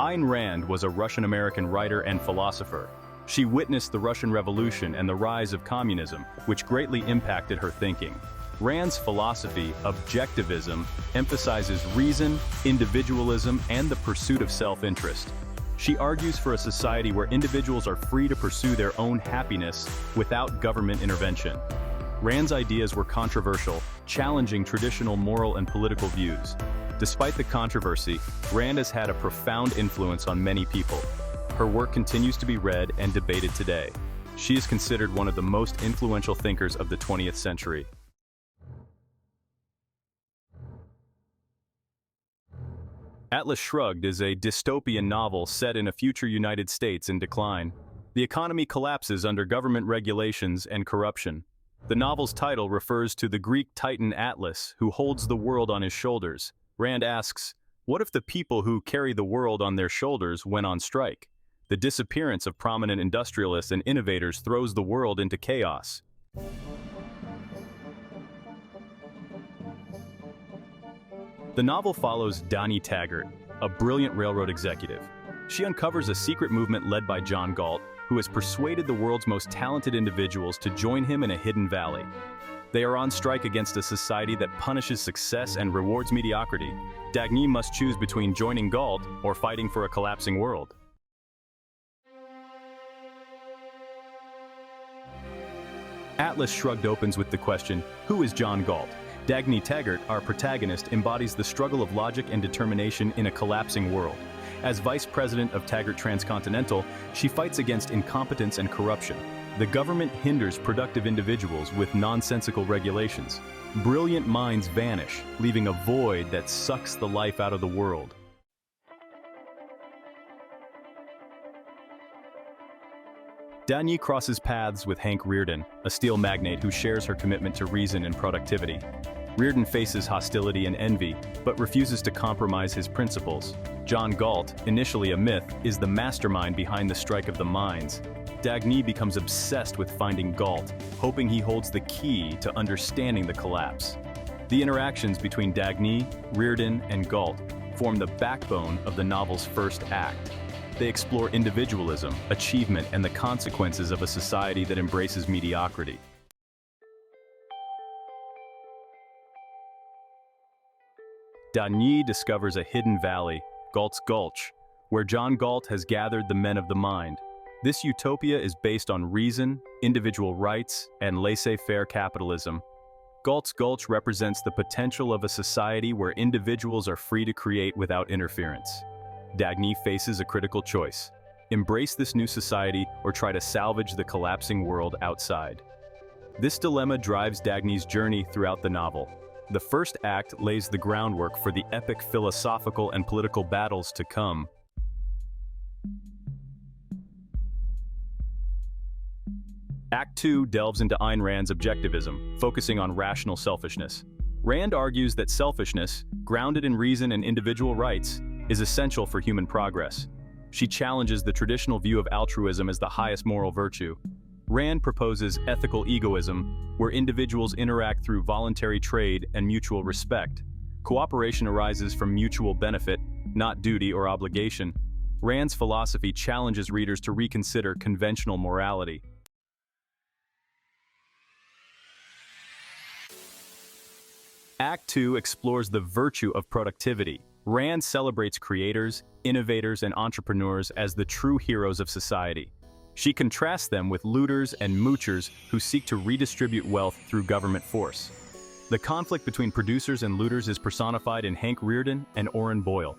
Ayn Rand was a Russian-American writer and philosopher. She witnessed the Russian Revolution and the rise of communism, which greatly impacted her thinking. Rand's philosophy, Objectivism, emphasizes reason, individualism, and the pursuit of self-interest. She argues for a society where individuals are free to pursue their own happiness without government intervention. Rand's ideas were controversial, challenging traditional moral and political views. Despite the controversy, Rand has had a profound influence on many people. Her work continues to be read and debated today. She is considered one of the most influential thinkers of the 20th century. Atlas Shrugged is a dystopian novel set in a future United States in decline. The economy collapses under government regulations and corruption. The novel's title refers to the Greek titan Atlas, who holds the world on his shoulders. Rand asks, what if the people who carry the world on their shoulders went on strike? The disappearance of prominent industrialists and innovators throws the world into chaos. The novel follows Dani Taggart, a brilliant railroad executive. She uncovers a secret movement led by John Galt, who has persuaded the world's most talented individuals to join him in a hidden valley. They are on strike against a society that punishes success and rewards mediocrity. Dagny must choose between joining Galt or fighting for a collapsing world. Atlas Shrugged opens with the question, who is John Galt? Dagny Taggart, our protagonist, embodies the struggle of logic and determination in a collapsing world. As vice president of Taggart Transcontinental, she fights against incompetence and corruption. The government hinders productive individuals with nonsensical regulations. Brilliant minds vanish, leaving a void that sucks the life out of the world. Dagny crosses paths with Hank Rearden, a steel magnate who shares her commitment to reason and productivity. Rearden faces hostility and envy, but refuses to compromise his principles. John Galt, initially a myth, is the mastermind behind the strike of the mines. Dagny becomes obsessed with finding Galt, hoping he holds the key to understanding the collapse. The interactions between Dagny, Rearden, and Galt form the backbone of the novel's first act. They explore individualism, achievement, and the consequences of a society that embraces mediocrity. Dagny discovers a hidden valley, Galt's Gulch, where John Galt has gathered the men of the mind. This utopia is based on reason, individual rights, and laissez-faire capitalism. Galt's Gulch represents the potential of a society where individuals are free to create without interference. Dagny faces a critical choice: embrace this new society or try to salvage the collapsing world outside. This dilemma drives Dagny's journey throughout the novel. The first act lays the groundwork for the epic philosophical and political battles to come. Act 2 delves into Ayn Rand's Objectivism, focusing on rational selfishness. Rand argues that selfishness, grounded in reason and individual rights, is essential for human progress. She challenges the traditional view of altruism as the highest moral virtue. Rand proposes ethical egoism, where individuals interact through voluntary trade and mutual respect. Cooperation arises from mutual benefit, not duty or obligation. Rand's philosophy challenges readers to reconsider conventional morality. Act 2 explores the virtue of productivity. Rand celebrates creators, innovators, and entrepreneurs as the true heroes of society. She contrasts them with looters and moochers who seek to redistribute wealth through government force. The conflict between producers and looters is personified in Hank Rearden and Orrin Boyle.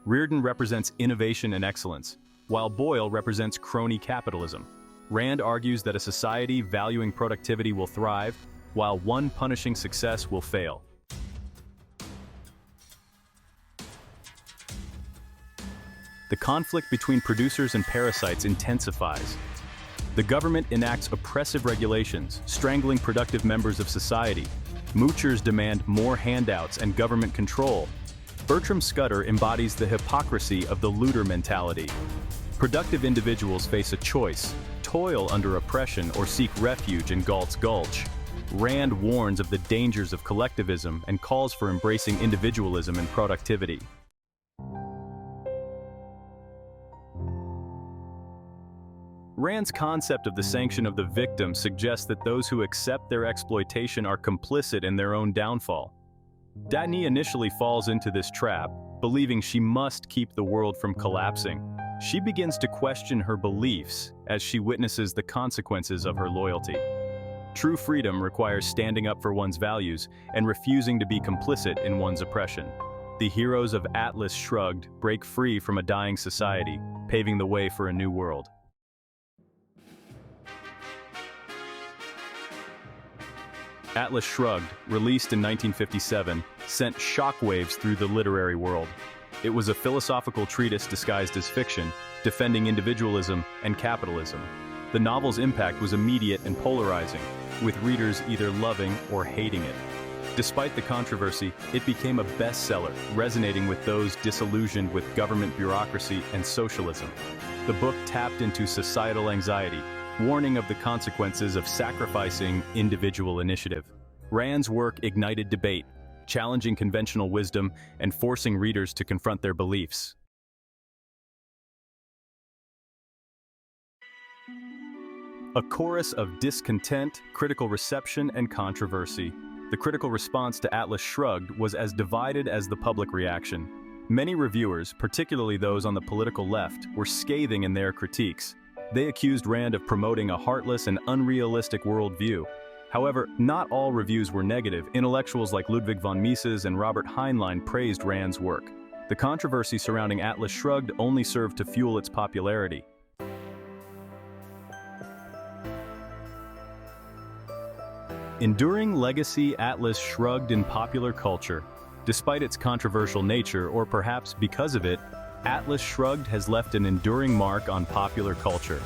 Rearden represents innovation and excellence, while Boyle represents crony capitalism. Rand argues that a society valuing productivity will thrive, while one punishing success will fail. The conflict between producers and parasites intensifies. The government enacts oppressive regulations, strangling productive members of society. Moochers demand more handouts and government control. Bertram Scudder embodies the hypocrisy of the looter mentality. Productive individuals face a choice: toil under oppression or seek refuge in Galt's Gulch. Rand warns of the dangers of collectivism and calls for embracing individualism and productivity. Rand's concept of the sanction of the victim suggests that those who accept their exploitation are complicit in their own downfall. Dagny initially falls into this trap, believing she must keep the world from collapsing. She begins to question her beliefs as she witnesses the consequences of her loyalty. True freedom requires standing up for one's values and refusing to be complicit in one's oppression. The heroes of Atlas Shrugged break free from a dying society, paving the way for a new world. Atlas Shrugged, released in 1957, sent shockwaves through the literary world. It was a philosophical treatise disguised as fiction, defending individualism and capitalism. The novel's impact was immediate and polarizing, with readers either loving or hating it. Despite the controversy, it became a bestseller, resonating with those disillusioned with government bureaucracy and socialism. The book tapped into societal anxiety, warning of the consequences of sacrificing individual initiative. Rand's work ignited debate, challenging conventional wisdom and forcing readers to confront their beliefs. A chorus of discontent, critical reception, and controversy. The critical response to Atlas Shrugged was as divided as the public reaction. Many reviewers, particularly those on the political left, were scathing in their critiques. They accused Rand of promoting a heartless and unrealistic worldview. However, not all reviews were negative. Intellectuals like Ludwig von Mises and Robert Heinlein praised Rand's work. The controversy surrounding Atlas Shrugged only served to fuel its popularity. Enduring legacy Atlas Shrugged in popular culture. Despite its controversial nature, or perhaps because of it, Atlas Shrugged has left an enduring mark on popular culture.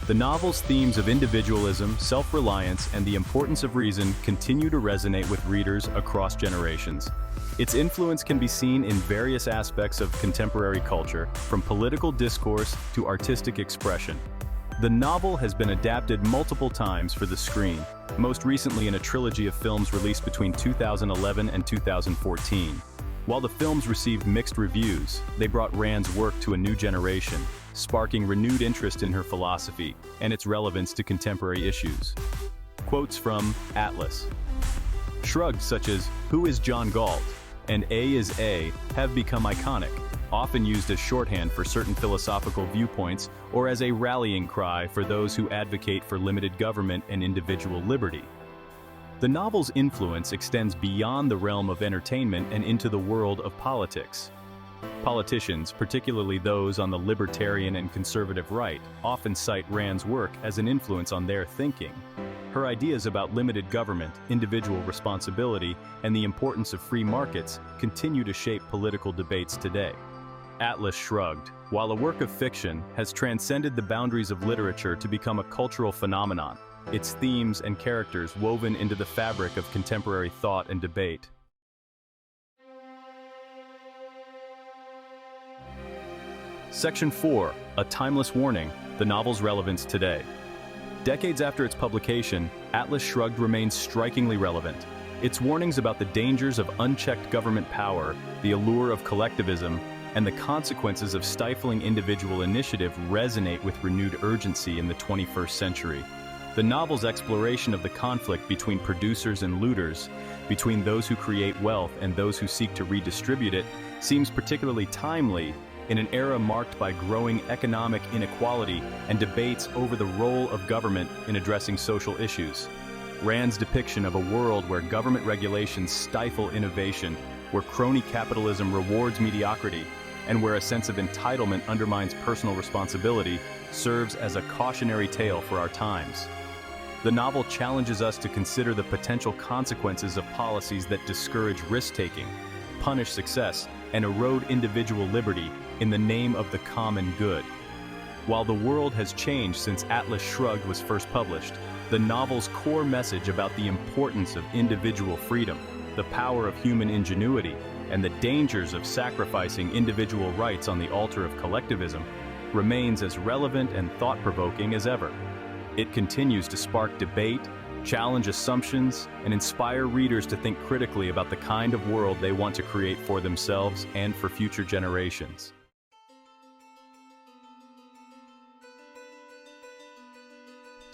The novel's themes of individualism, self-reliance, and the importance of reason continue to resonate with readers across generations. Its influence can be seen in various aspects of contemporary culture, from political discourse to artistic expression. The novel has been adapted multiple times for the screen, most recently in a trilogy of films released between 2011 and 2014. While the films received mixed reviews, they brought Rand's work to a new generation, sparking renewed interest in her philosophy and its relevance to contemporary issues. Quotes from Atlas Shrugged, such as, "Who is John Galt?" and "A is A," have become iconic, often used as shorthand for certain philosophical viewpoints or as a rallying cry for those who advocate for limited government and individual liberty. The novel's influence extends beyond the realm of entertainment and into the world of politics. Politicians, particularly those on the libertarian and conservative right, often cite Rand's work as an influence on their thinking. Her ideas about limited government, individual responsibility, and the importance of free markets continue to shape political debates today. Atlas Shrugged, while a work of fiction, has transcended the boundaries of literature to become a cultural phenomenon, its themes and characters woven into the fabric of contemporary thought and debate. Section 4, A Timeless Warning, the novel's relevance today. Decades after its publication, Atlas Shrugged remains strikingly relevant. Its warnings about the dangers of unchecked government power, the allure of collectivism, and the consequences of stifling individual initiative resonate with renewed urgency in the 21st century. The novel's exploration of the conflict between producers and looters, between those who create wealth and those who seek to redistribute it, seems particularly timely in an era marked by growing economic inequality and debates over the role of government in addressing social issues. Rand's depiction of a world where government regulations stifle innovation, where crony capitalism rewards mediocrity, and where a sense of entitlement undermines personal responsibility, serves as a cautionary tale for our times. The novel challenges us to consider the potential consequences of policies that discourage risk-taking, punish success, and erode individual liberty in the name of the common good. While the world has changed since Atlas Shrugged was first published, the novel's core message about the importance of individual freedom, the power of human ingenuity, and the dangers of sacrificing individual rights on the altar of collectivism remains as relevant and thought-provoking as ever. It continues to spark debate, challenge assumptions, and inspire readers to think critically about the kind of world they want to create for themselves and for future generations.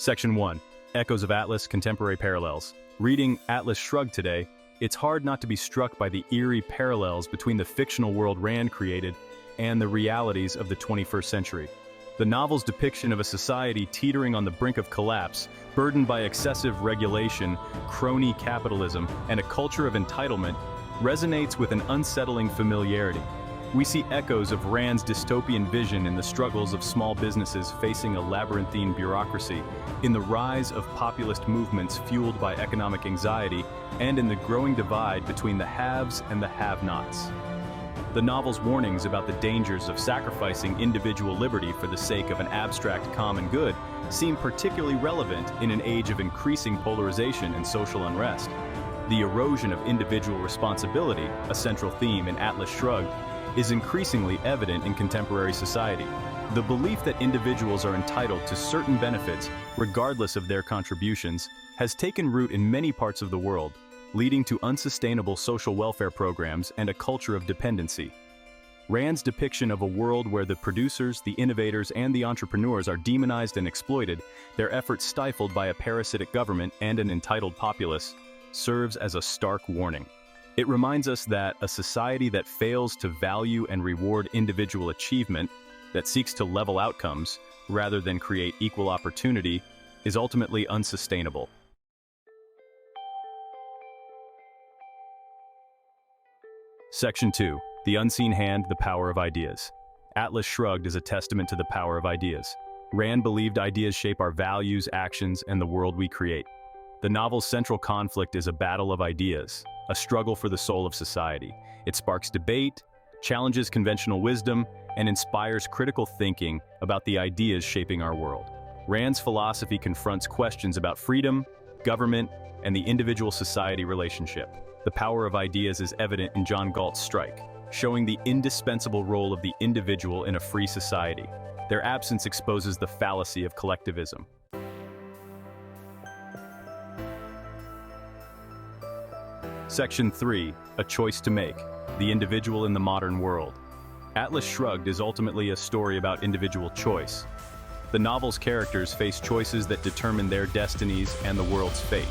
Section 1. Echoes of Atlas, Contemporary Parallels. Reading Atlas Shrugged today, it's hard not to be struck by the eerie parallels between the fictional world Rand created and the realities of the 21st century. The novel's depiction of a society teetering on the brink of collapse, burdened by excessive regulation, crony capitalism, and a culture of entitlement, resonates with an unsettling familiarity. We see echoes of Rand's dystopian vision in the struggles of small businesses facing a labyrinthine bureaucracy, in the rise of populist movements fueled by economic anxiety, and in the growing divide between the haves and the have-nots. The novel's warnings about the dangers of sacrificing individual liberty for the sake of an abstract common good seem particularly relevant in an age of increasing polarization and social unrest. The erosion of individual responsibility, a central theme in Atlas Shrugged, is increasingly evident in contemporary society. The belief that individuals are entitled to certain benefits, regardless of their contributions, has taken root in many parts of the world, leading to unsustainable social welfare programs and a culture of dependency. Rand's depiction of a world where the producers, the innovators, and the entrepreneurs are demonized and exploited, their efforts stifled by a parasitic government and an entitled populace, serves as a stark warning. It reminds us that a society that fails to value and reward individual achievement, that seeks to level outcomes rather than create equal opportunity, is ultimately unsustainable. Section 2. The Unseen Hand, the Power of Ideas. Atlas Shrugged is a testament to the power of ideas. Rand believed ideas shape our values, actions, and the world we create. The novel's central conflict is a battle of ideas, a struggle for the soul of society. It sparks debate, challenges conventional wisdom, and inspires critical thinking about the ideas shaping our world. Rand's philosophy confronts questions about freedom, government, and the individual-society relationship. The power of ideas is evident in John Galt's strike, showing the indispensable role of the individual in a free society. Their absence exposes the fallacy of collectivism. Section 3. A Choice to Make. The Individual in the Modern World. Atlas Shrugged is ultimately a story about individual choice. The novel's characters face choices that determine their destinies and the world's fate.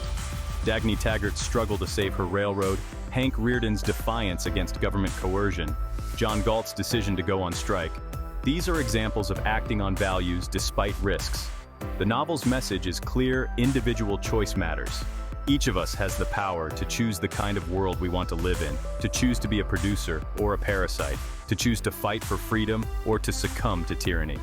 Dagny Taggart's struggle to save her railroad, Hank Rearden's defiance against government coercion, John Galt's decision to go on strike. These are examples of acting on values despite risks. The novel's message is clear: individual choice matters. Each of us has the power to choose the kind of world we want to live in, to choose to be a producer or a parasite, to choose to fight for freedom or to succumb to tyranny.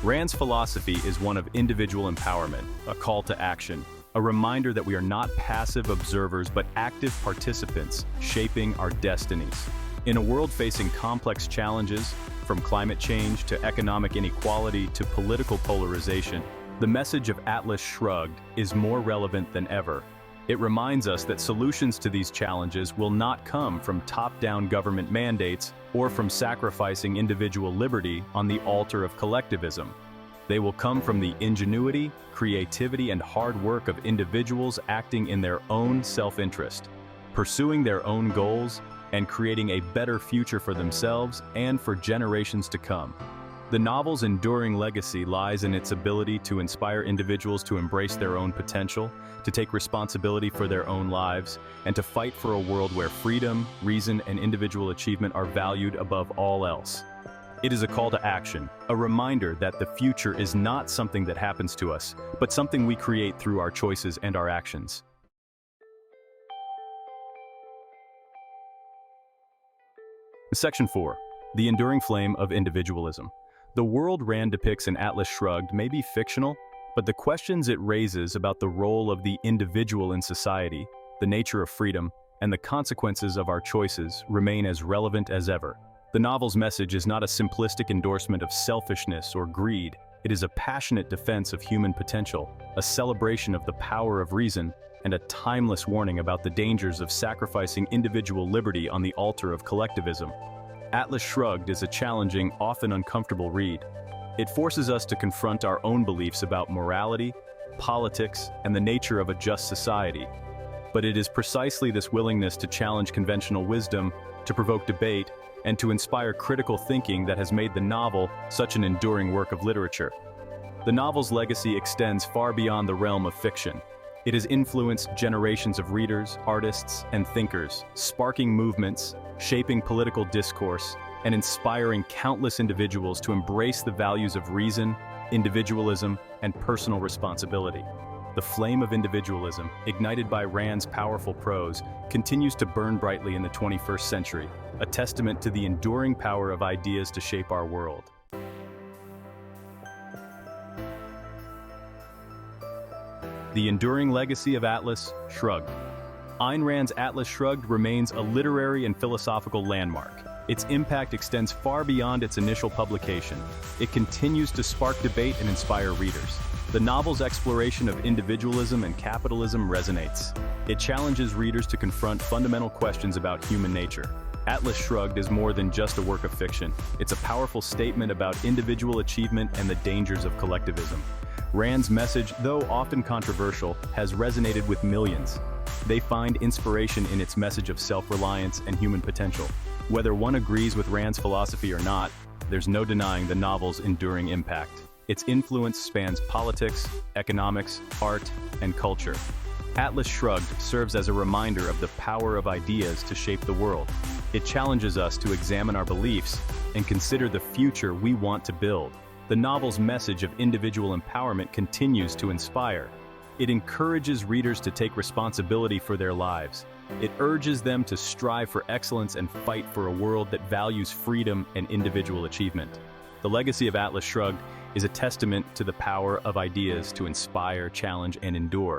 Rand's philosophy is one of individual empowerment, a call to action, a reminder that we are not passive observers but active participants shaping our destinies. In a world facing complex challenges, from climate change to economic inequality to political polarization, the message of Atlas Shrugged is more relevant than ever. It reminds us that solutions to these challenges will not come from top-down government mandates or from sacrificing individual liberty on the altar of collectivism. They will come from the ingenuity, creativity, and hard work of individuals acting in their own self-interest, pursuing their own goals, and creating a better future for themselves and for generations to come. The novel's enduring legacy lies in its ability to inspire individuals to embrace their own potential, to take responsibility for their own lives, and to fight for a world where freedom, reason, and individual achievement are valued above all else. It is a call to action, a reminder that the future is not something that happens to us, but something we create through our choices and our actions. Section 4. The Enduring Flame of Individualism. The world Rand depicts in Atlas Shrugged may be fictional, but the questions it raises about the role of the individual in society, the nature of freedom, and the consequences of our choices remain as relevant as ever. The novel's message is not a simplistic endorsement of selfishness or greed. It is a passionate defense of human potential, a celebration of the power of reason, and a timeless warning about the dangers of sacrificing individual liberty on the altar of collectivism. Atlas Shrugged is a challenging, often uncomfortable read. It forces us to confront our own beliefs about morality, politics, and the nature of a just society. But it is precisely this willingness to challenge conventional wisdom, to provoke debate, and to inspire critical thinking that has made the novel such an enduring work of literature. The novel's legacy extends far beyond the realm of fiction. It has influenced generations of readers, artists, and thinkers, sparking movements, shaping political discourse, and inspiring countless individuals to embrace the values of reason, individualism, and personal responsibility. The flame of individualism, ignited by Rand's powerful prose, continues to burn brightly in the 21st century, a testament to the enduring power of ideas to shape our world. The enduring legacy of Atlas Shrugged. Ayn Rand's Atlas Shrugged remains a literary and philosophical landmark. Its impact extends far beyond its initial publication. It continues to spark debate and inspire readers. The novel's exploration of individualism and capitalism resonates. It challenges readers to confront fundamental questions about human nature. Atlas Shrugged is more than just a work of fiction. It's a powerful statement about individual achievement and the dangers of collectivism. Rand's message, though often controversial, has resonated with millions. They find inspiration in its message of self-reliance and human potential. Whether one agrees with Rand's philosophy or not, there's no denying the novel's enduring impact. Its influence spans politics, economics, art, and culture. Atlas Shrugged serves as a reminder of the power of ideas to shape the world. It challenges us to examine our beliefs and consider the future we want to build. The novel's message of individual empowerment continues to inspire. It encourages readers to take responsibility for their lives. It urges them to strive for excellence and fight for a world that values freedom and individual achievement. The legacy of Atlas Shrugged is a testament to the power of ideas to inspire, challenge, and endure.